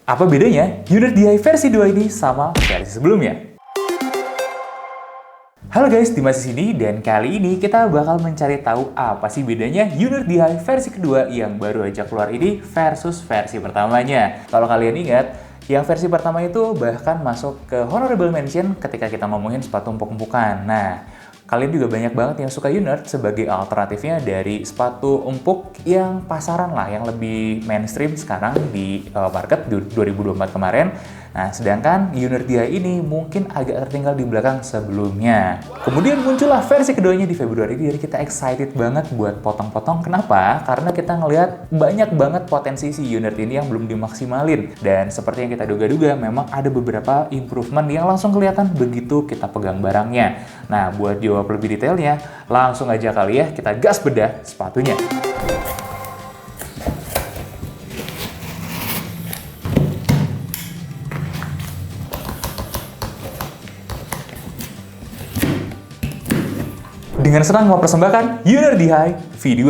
Apa bedanya unit DI versi 2 ini sama versi sebelumnya? Halo guys, Dimas di sini dan kali ini kita bakal mencari tahu apa sih bedanya unit DI versi kedua yang baru aja keluar ini versus versi pertamanya. Kalau kalian ingat, yang versi pertama itu bahkan masuk ke honorable mention ketika kita ngomongin sepatu empuk-empukan. Nah, kalian juga banyak banget yang suka Unert sebagai alternatifnya dari sepatu empuk yang pasaran lah, yang lebih mainstream sekarang di market 2024 kemarin. Nah, sedangkan Unert DI ini mungkin agak tertinggal di belakang sebelumnya. Kemudian muncullah versi keduanya di Februari, jadi kita excited banget buat potong-potong. Kenapa? Karena kita ngelihat banyak banget potensi si Unert ini yang belum dimaksimalin. Dan seperti yang kita duga-duga, memang ada beberapa improvement yang langsung kelihatan begitu kita pegang barangnya. Nah, buat jawab lebih detailnya, langsung aja kali ya kita gas bedah sepatunya. Dengan senang mempersembahkan Unert DI V2.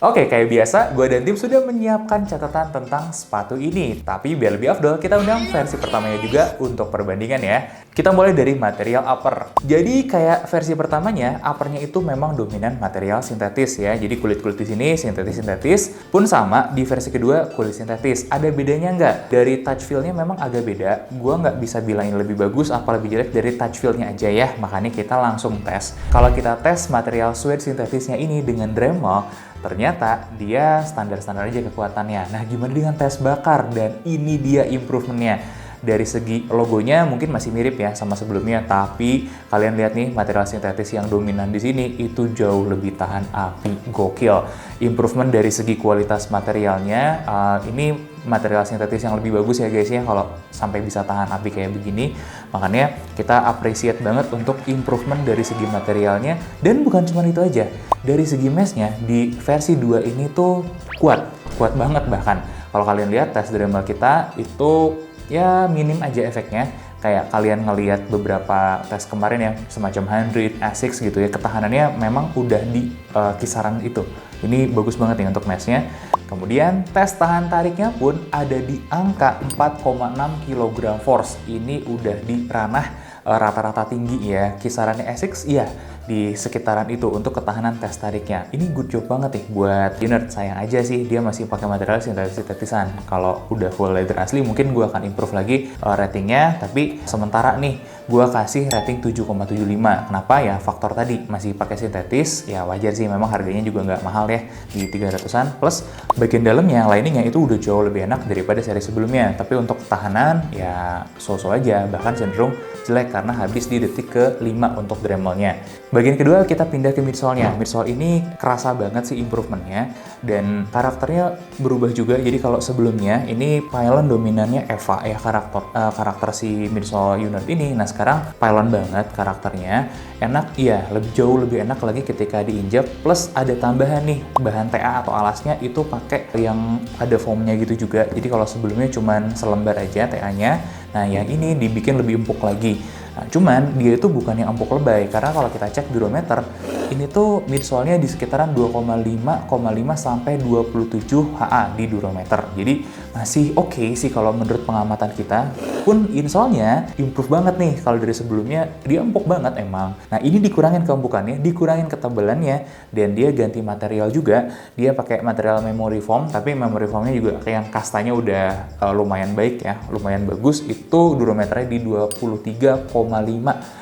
Oke, kayak biasa, gue dan tim sudah menyiapkan catatan tentang sepatu ini. Tapi biar lebih afdol, kita undang versi pertamanya juga untuk perbandingan ya. Kita mulai dari material upper. Jadi kayak versi pertamanya, uppernya itu memang dominan material sintetis ya. Jadi kulit-kulit di sini sintetis-sintetis. Pun sama, di versi kedua kulit sintetis. Ada bedanya nggak? Dari touch feel-nya memang agak beda. Gue nggak bisa bilang ini lebih bagus apa lebih jelek dari touch feel-nya aja ya. Makanya kita langsung tes. Kalau kita tes material suede sintetisnya ini dengan Dremel, ternyata dia standar-standar aja kekuatannya. Nah, gimana dengan tes bakar? Dan ini dia improvementnya. Dari segi logonya mungkin masih mirip ya sama sebelumnya, tapi kalian lihat nih material sintetis yang dominan di sini itu jauh lebih tahan api, gokil. Improvement dari segi kualitas materialnya, ini material sintetis yang lebih bagus ya guys ya kalau sampai bisa tahan api kayak begini. Makanya kita appreciate banget untuk improvement dari segi materialnya. Dan bukan cuma itu aja, dari segi meshnya di versi 2 ini tuh kuat banget bahkan. Kalau kalian lihat tes Dremel kita itu ya minim aja efeknya. Kayak kalian ngelihat beberapa tes kemarin ya, semacam 100, Asics gitu ya, ketahanannya memang udah di kisaran itu. Ini bagus banget nih untuk meshnya. Kemudian tes tahan tariknya pun ada di angka 4,6 kg force. Ini udah di ranah rata-rata tinggi ya. Kisarannya Asics iya di sekitaran itu untuk ketahanan tes tariknya. Ini good job banget nih buat Unert. Sayang aja sih dia masih pakai material sintetisan. Kalau udah full leather asli mungkin gue akan improve lagi ratingnya. Tapi sementara nih gue kasih rating 7,75. Kenapa ya? Faktor tadi masih pakai sintetis. Ya wajar sih, memang harganya juga nggak mahal ya di 300-an. Plus bagian dalamnya, liningnya itu udah jauh lebih enak daripada seri sebelumnya. Tapi untuk ketahanan ya so-so aja. Bahkan cenderung jelek karena habis di detik ke-5 untuk Dremelnya. Bagian kedua kita pindah ke midsole-nya. Midsole ini kerasa banget sih improvementnya dan karakternya berubah juga. Jadi kalau sebelumnya ini pylon dominannya Eva ya karakter si midsole Unert ini. Nah sekarang pylon banget karakternya. Enak iya, jauh lebih enak lagi ketika diinjak. Plus ada tambahan nih bahan TA atau alasnya itu pakai yang ada foamnya gitu juga. Jadi kalau sebelumnya cuman selembar aja TA-nya, nah yang ini dibikin lebih empuk lagi. Nah, cuman dia itu bukan yang empuk lebay, karena kalau kita cek durometer, ini tuh midsole-nya di sekitaran 2,5 sampai 27 HA di durometer. Jadi masih oke sih kalau menurut pengamatan kita. Pun insole-nya improve banget nih, kalau dari sebelumnya dia empuk banget emang. Nah ini dikurangin keempukannya, dikurangin ketebalannya, dan dia ganti material juga. Dia pakai material memory foam, tapi memory foamnya juga kayak yang kastanya udah lumayan baik ya, lumayan bagus. Itu durometernya di 23,5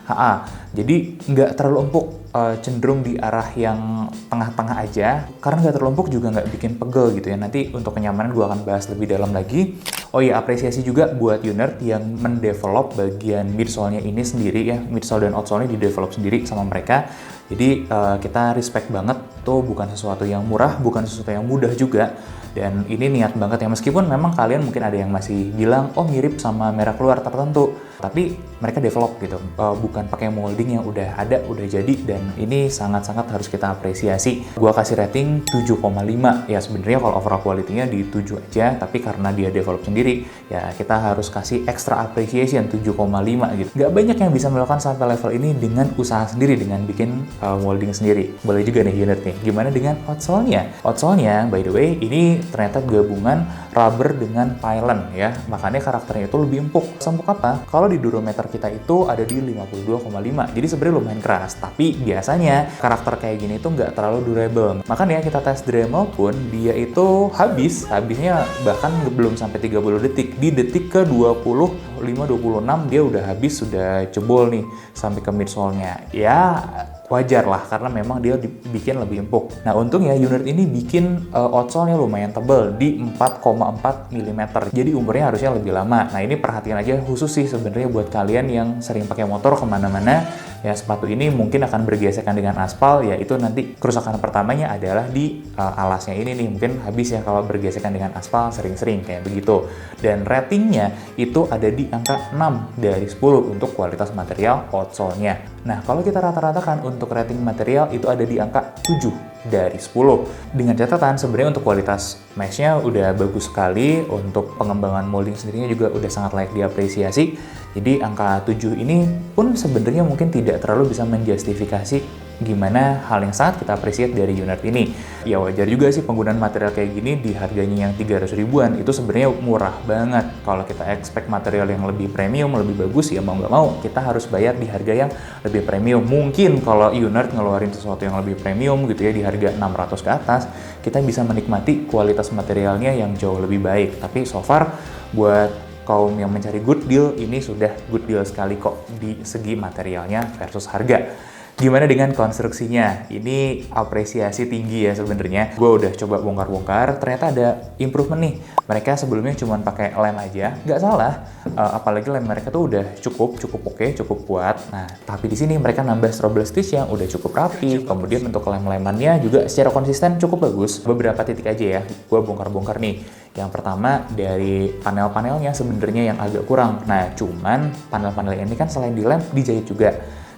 HA. Jadi nggak terlalu empuk, cenderung di arah yang tengah-tengah aja. Karena nggak terlalu empuk juga nggak bikin pegel gitu ya. Nanti untuk kenyamanan gue akan bahas lebih dalam lagi. Oh iya, apresiasi juga buat Unert yang mendevelop bagian midsole-nya ini sendiri ya. Midsole dan outsole-nya didevelop sendiri sama mereka. Jadi kita respect banget, tuh bukan sesuatu yang murah, bukan sesuatu yang mudah juga. Dan ini niat banget ya, meskipun memang kalian mungkin ada yang masih bilang, oh mirip sama merek luar tertentu. Tapi mereka develop gitu, bukan pakai molding yang udah ada, udah jadi, dan ini sangat-sangat harus kita apresiasi. Gua kasih rating 7,5. Ya sebenarnya kalau overall quality-nya di 7 aja, tapi karena dia develop sendiri, ya kita harus kasih extra appreciation 7,5 gitu. Nggak banyak yang bisa melakukan sampai level ini dengan usaha sendiri, dengan bikin molding sendiri. Boleh juga nih unit nih. Gimana dengan outsole-nya? Outsole-nya, by the way, ini ternyata gabungan rubber dengan pylon ya, makanya karakternya itu lebih empuk. Sempuk apa? Kalau di durometer kita itu ada di 52,5, jadi sebenarnya lumayan keras, tapi biasanya karakter kayak gini itu nggak terlalu durable. Makanya kita tes Dremel pun dia itu habisnya bahkan belum sampai 30 detik. Di detik ke 25-26 dia udah habis, sudah jebol nih sampai ke midsole-nya. Ya wajar lah, karena memang dia dibikin lebih empuk. Nah untungnya unit ini bikin outsole-nya lumayan tebal di 4,4 mm. Jadi umurnya harusnya lebih lama. Nah ini perhatian aja khusus sih sebenarnya buat kalian yang sering pakai motor kemana-mana. Ya sepatu ini mungkin akan bergesekan dengan aspal, ya itu nanti kerusakan pertamanya adalah di alasnya ini nih. Mungkin habis ya kalau bergesekan dengan aspal sering-sering kayak begitu. Dan ratingnya itu ada di angka 6 dari 10 untuk kualitas material outsole-nya. Nah kalau kita rata-ratakan untuk rating material itu ada di angka 7 dari 10. Dengan catatan sebenarnya untuk kualitas mesh-nya udah bagus sekali, untuk pengembangan molding sendirinya juga udah sangat layak diapresiasi. Jadi angka 7 ini pun sebenarnya mungkin tidak terlalu bisa menjustifikasi gimana hal yang sangat kita appreciate dari unit ini. Ya wajar juga sih penggunaan material kayak gini di harganya yang 300 ribuan itu sebenarnya murah banget. Kalau kita expect material yang lebih premium, lebih bagus, ya mau nggak mau kita harus bayar di harga yang lebih premium. Mungkin kalau unit ngeluarin sesuatu yang lebih premium gitu ya di harga 600 ke atas, kita bisa menikmati kualitas materialnya yang jauh lebih baik. Tapi so far buat kaum yang mencari good deal, ini sudah good deal sekali kok di segi materialnya versus harga. Gimana dengan konstruksinya? Ini apresiasi tinggi ya sebenarnya. Gue udah coba bongkar-bongkar, ternyata ada improvement nih. Mereka sebelumnya cuma pakai lem aja, nggak salah. Apalagi lem mereka tuh udah cukup oke, cukup kuat. Nah, tapi di sini mereka nambah strobe stitch yang udah cukup rapi. Kemudian untuk lem-lemannya juga secara konsisten cukup bagus. Beberapa titik aja ya, gue bongkar-bongkar nih. Yang pertama dari panel-panelnya sebenarnya yang agak kurang. Nah, cuman panel-panel ini kan selain dilem, dijahit juga.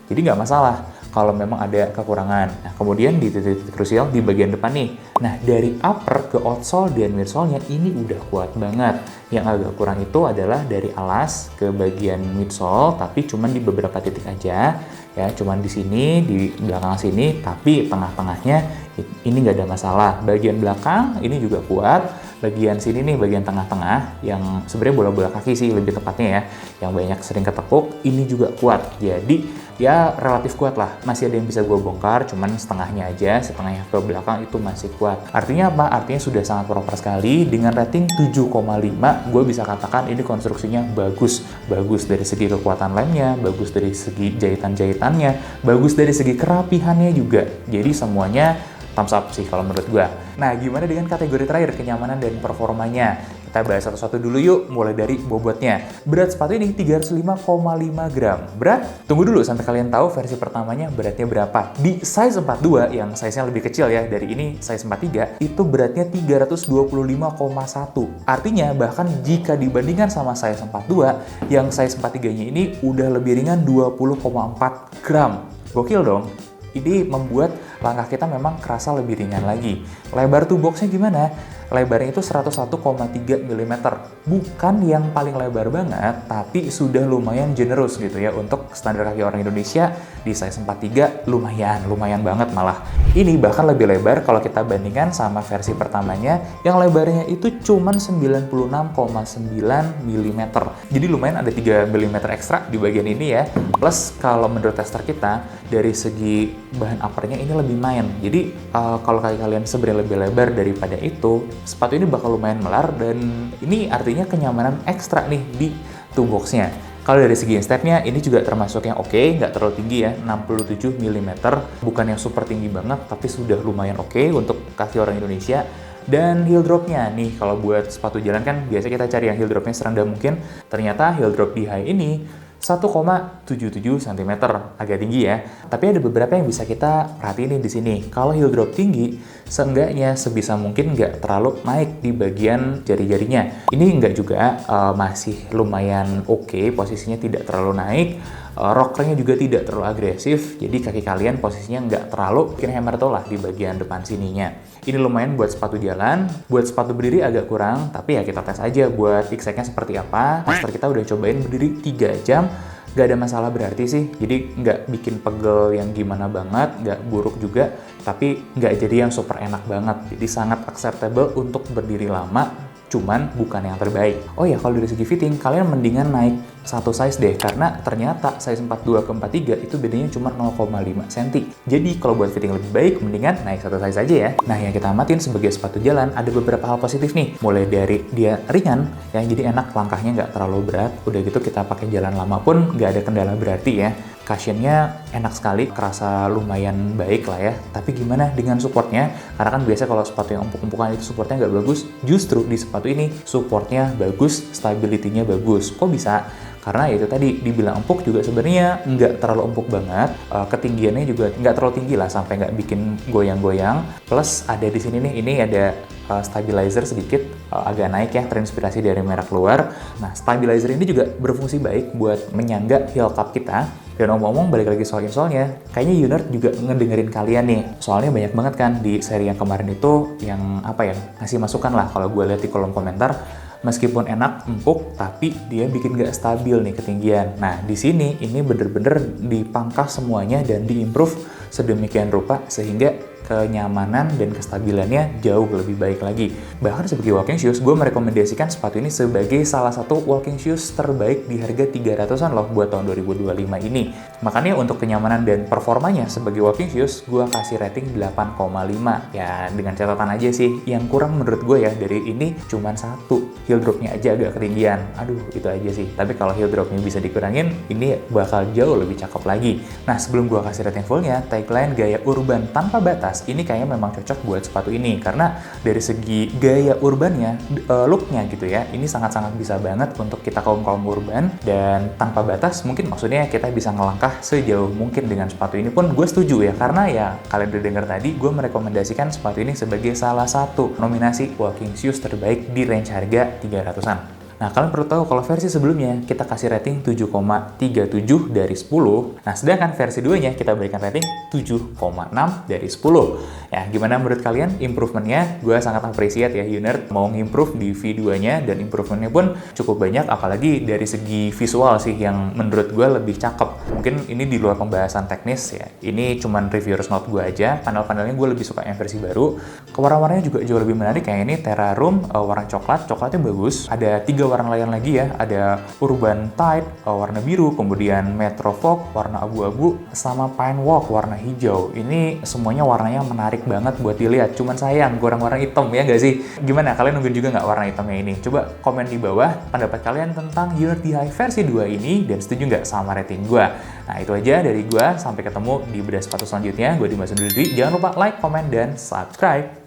Jadi nggak masalah kalau memang ada kekurangan. Nah, kemudian di titik-titik krusial di bagian depan nih. Nah, dari upper ke outsole dan midsole-nya ini udah kuat banget. Yang agak kurang itu adalah dari alas ke bagian midsole, tapi cuman di beberapa titik aja. Ya, cuman di sini, di belakang sini, tapi tengah-tengahnya ini nggak ada masalah. Bagian belakang ini juga kuat. Bagian sini nih, bagian tengah-tengah, yang sebenarnya bola-bola kaki sih lebih tepatnya ya, yang banyak sering ketekuk, ini juga kuat. Jadi ya relatif kuat lah. Masih ada yang bisa gue bongkar, cuman setengahnya aja, setengahnya ke belakang itu masih kuat. Artinya apa? Artinya sudah sangat proper sekali. Dengan rating 7,5, gue bisa katakan ini konstruksinya bagus. Bagus dari segi kekuatan lemnya, bagus dari segi jahitan-jahitannya, bagus dari segi kerapihannya juga. Jadi semuanya thumbs up sih kalau menurut gue. Nah, gimana dengan kategori terakhir, kenyamanan dan performanya? Kita bahas satu-satu dulu yuk, mulai dari bobotnya. Berat sepatu ini 305,5 gram. Berat? Tunggu dulu sampai kalian tahu versi pertamanya beratnya berapa. Di size 42, yang size-nya lebih kecil ya, dari ini size 43, itu beratnya 325,1. Artinya, bahkan jika dibandingkan sama size 42, yang size 43-nya ini udah lebih ringan 20,4 gram. Gokil dong? Ini membuat langkah kita memang kerasa lebih ringan lagi. Lebar toe box-nya gimana? Lebarnya itu 101,3 mm. Bukan yang paling lebar banget, tapi sudah lumayan generous gitu ya. Untuk standar kaki orang Indonesia di size 43 lumayan banget malah. Ini bahkan lebih lebar kalau kita bandingkan sama versi pertamanya yang lebarnya itu cuman 96,9 mm. Jadi lumayan ada 3 mm ekstra di bagian ini ya. Plus kalau menurut tester kita dari segi bahan uppernya ini lebih main. Jadi kalau kaki kalian sebenarnya lebih lebar daripada itu, sepatu ini bakal lumayan melar, dan ini artinya kenyamanan ekstra nih di toe box-nya. Kalau dari segi instepnya ini juga termasuk yang oke, nggak terlalu tinggi ya, 67 mm. Bukan yang super tinggi banget, tapi sudah lumayan oke untuk kaki orang Indonesia. Dan heel drop-nya nih, kalau buat sepatu jalan kan biasa kita cari yang heel drop-nya serendah mungkin. Ternyata heel drop di high ini 1,77 cm, agak tinggi ya. Tapi ada beberapa yang bisa kita perhatiin di sini. Kalau heel drop tinggi, seenggaknya sebisa mungkin nggak terlalu naik di bagian jari-jarinya. Ini nggak juga, masih lumayan oke, posisinya tidak terlalu naik. Rockernya juga tidak terlalu agresif, jadi kaki kalian posisinya nggak terlalu bikin hammer toe lah di bagian depan sininya. Ini lumayan buat sepatu jalan, buat sepatu berdiri agak kurang, tapi ya kita tes aja buat exactnya seperti apa. Master kita udah cobain berdiri 3 jam, nggak ada masalah berarti sih, jadi nggak bikin pegel yang gimana banget, nggak buruk juga, tapi nggak jadi yang super enak banget, jadi sangat acceptable untuk berdiri lama, cuman bukan yang terbaik. Oh ya, kalau dari segi fitting, kalian mendingan naik satu size deh, karena ternyata size 42 ke 43 itu bedanya cuma 0,5 cm. Jadi kalau buat fitting lebih baik, mendingan naik satu size aja ya. Nah, yang kita amatin sebagai sepatu jalan, ada beberapa hal positif nih. Mulai dari dia ringan, ya, jadi enak, langkahnya nggak terlalu berat. Udah gitu kita pakai jalan lama pun nggak ada kendala berarti ya. Cushionnya enak sekali, kerasa lumayan baik lah ya. Tapi gimana dengan supportnya? Karena kan biasa kalau sepatu yang empuk-empukan itu supportnya nggak bagus. Justru di sepatu ini supportnya bagus, stability-nya bagus. Kok bisa? Karena itu tadi dibilang empuk juga sebenarnya nggak terlalu empuk banget, ketinggiannya juga nggak terlalu tinggi lah sampai nggak bikin goyang-goyang. Plus ada di sini nih, ini ada stabilizer sedikit, agak naik ya, terinspirasi dari merek luar. Nah, stabilizer ini juga berfungsi baik buat menyangga heel cup kita. Dan omong-omong, balik lagi soal insole-nya, kayaknya Unert juga ngedengerin kalian nih. Soalnya banyak banget kan di seri yang kemarin itu yang apa ya, ngasih masukan lah kalau gue lihat di kolom komentar. Meskipun enak, empuk, tapi dia bikin gak stabil nih ketinggian. Nah, di sini ini bener-bener dipangkas semuanya dan diimprove sedemikian rupa sehingga kenyamanan dan kestabilannya jauh lebih baik lagi. Bahkan sebagai walking shoes, gue merekomendasikan sepatu ini sebagai salah satu walking shoes terbaik di harga 300-an loh buat tahun 2025 ini. Makanya untuk kenyamanan dan performanya sebagai walking shoes, gue kasih rating 8,5. Ya, dengan catatan aja sih, yang kurang menurut gue ya dari ini cuman satu, heel dropnya aja agak ketinggian. Aduh, itu aja sih. Tapi kalau heel dropnya bisa dikurangin, ini bakal jauh lebih cakep lagi. Nah, sebelum gue kasih rating fullnya, tagline gaya urban tanpa batas ini kayaknya memang cocok buat sepatu ini karena dari segi gaya urbannya, looknya gitu ya, ini sangat-sangat bisa banget untuk kita kaum urban. Dan tanpa batas mungkin maksudnya kita bisa ngelangkah sejauh mungkin dengan sepatu ini pun gue setuju ya, karena ya kalian udah denger tadi gue merekomendasikan sepatu ini sebagai salah satu nominasi walking shoes terbaik di range harga 300-an. Nah, kalian perlu tahu kalau versi sebelumnya kita kasih rating 7,37 dari 10. Nah, sedangkan versi 2-nya kita berikan rating 7,6 dari 10. Ya, gimana menurut kalian improvementnya? Gue sangat appreciate ya Unert mau improve di V2-nya dan improvementnya pun cukup banyak, apalagi dari segi visual sih yang menurut gue lebih cakep. Mungkin ini di luar pembahasan teknis ya. Ini cuman reviewers note gue aja. Panel-panelnya gue lebih suka yang versi baru. Warna-warnanya juga jauh lebih menarik, kayak ini Terra Room warna coklatnya bagus. Ada 3 warna lain lagi ya, ada Urban Tide warna biru, kemudian Metro Fog warna abu-abu, sama Pine Walk warna hijau. Ini semuanya warnanya menarik banget buat dilihat, cuman sayang kurang warna hitam ya nggak sih? Gimana, kalian nungguin juga nggak warna hitamnya ini? Coba komen di bawah pendapat kalian tentang Unert High versi 2 ini dan setuju nggak sama rating gue. Nah, itu aja dari gue, sampai ketemu di bedah sepatu selanjutnya. Gue Dimas undur diri, jangan lupa like, komen, dan subscribe.